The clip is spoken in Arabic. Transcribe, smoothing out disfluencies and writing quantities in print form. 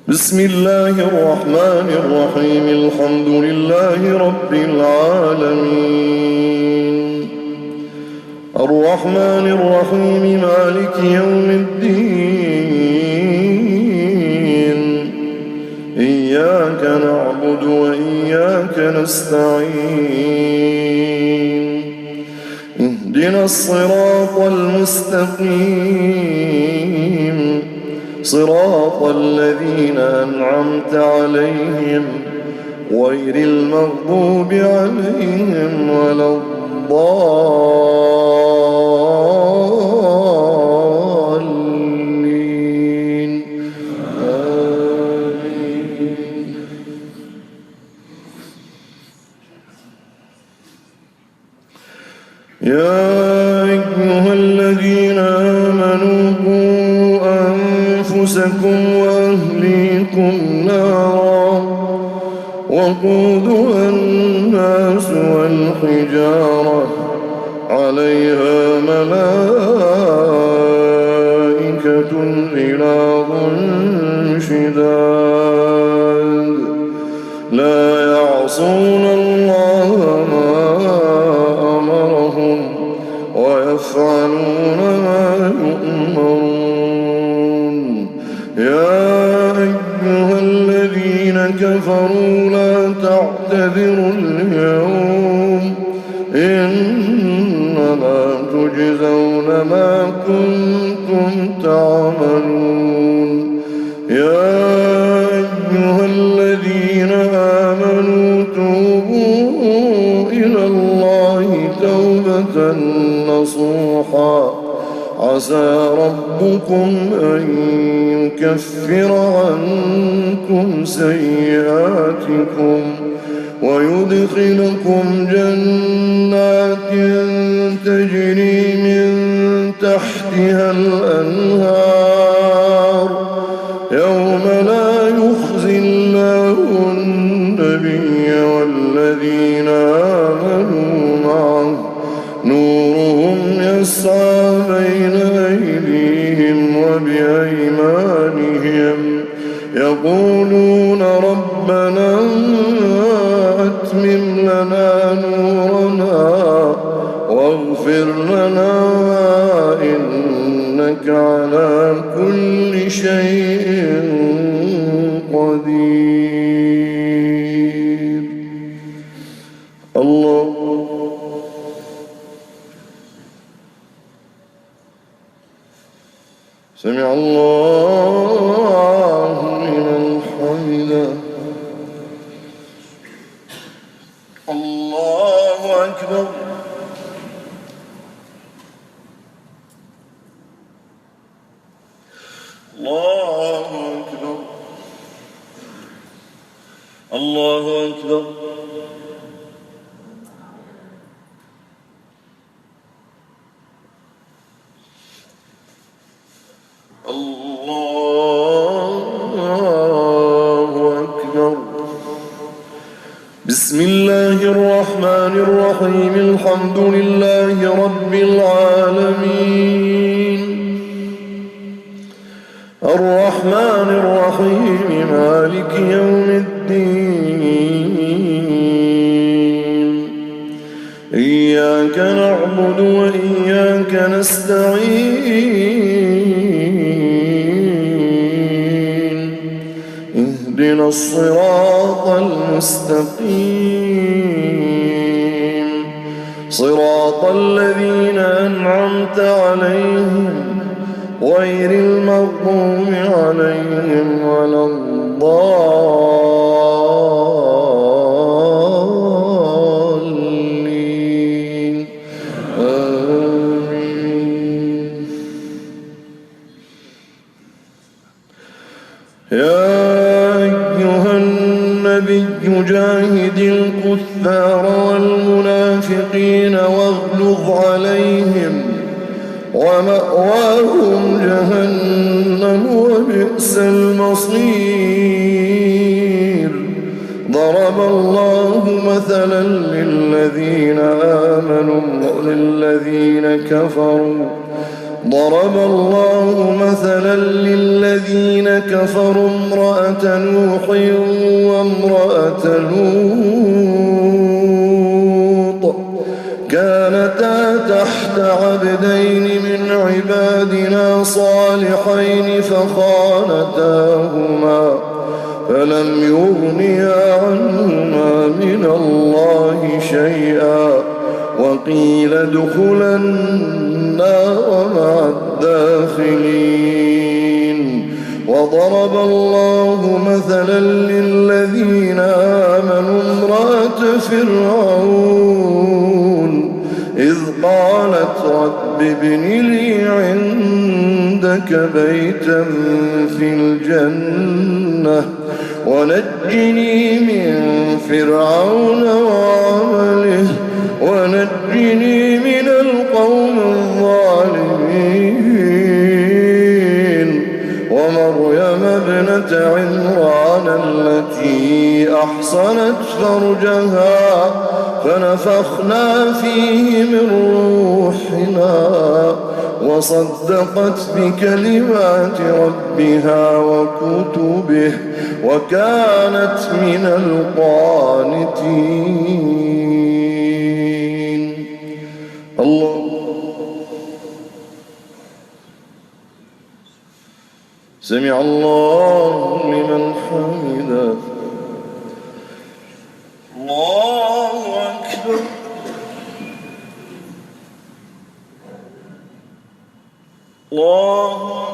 بسم الله الرحمن الرحيم. الحمد لله رب العالمين، الرحمن الرحيم، مالك يوم الدين. إياك نعبد وإياك نستعين. اهدنا الصراط المستقيم، صراط الذين أنعمت عليهم غير المغضوب عليهم ولا الضالين. آمين. يا أيها الذين آمنوا قوا أنفسكم وأهليكم نارا وقودها الناس والحجارة عليها ملائكة غلاظ شداد لا يعصون الله ما أمرهم ويفعلون ما يؤمرون. يا أيها الذين كفروا لا تعتذروا اليوم، إنما تجزون ما كنتم تعملون. يا أيها الذين آمنوا توبوا إلى الله توبة نصوحا، عسى ربكم أن يكفر عنكم سيئاتكم ويدخلكم جنات تجري من تحتها الأنهار يوم لا يخزي الله النبي والذين آمنوا معه نورهم يسعى بين أيديهم وبأيمانهم يقولون ربنا أتمم لنا نورنا واغفر لنا إنك على كل شيء قدير. الله سمع الله لمن حمده. الله أكبر. الله أكبر. الله أكبر. الله أكبر. بسم الله الرحمن الرحيم. الحمد لله رب العالمين، الرحمن الرحيم، مالك يوم الدين. إياك نعبد وإياك نستعين. اهدنا الصراط المستقيم، صراط الذين أنعمت عليهم غير المغضوب عليهم ولا الضالين. آمين. يا أيها النبي جاهد الكفار والمنافقين واغلظ عليهم ومأواهم جهنم وبئس المصير. ضرب الله مثلا للذين آمنوا للذين كفروا ضرب الله مثلا للذين كفروا امرأة نوح وامرأة لوط كانتا تحت عبدين من عبادنا صالحين فخانتاهما فلم يغنيا عنهما من الله شيئا وقيل ادخلا النار مع الداخلين وضرب الله مثلا للذين آمنوا امرأة فرعون إذ قالت رب ابن لي عندك بيتا في الجنة ونجني من فرعون وعمله ونجني من القوم الظالمين ومريم ابنة عمران التي أحصنت فرجها فنفخنا فيه من روحنا وصدقت بكلمات ربها وكتبه وكانت من القانتين. الله سمع الله لمن حمده. الله أكبر. الله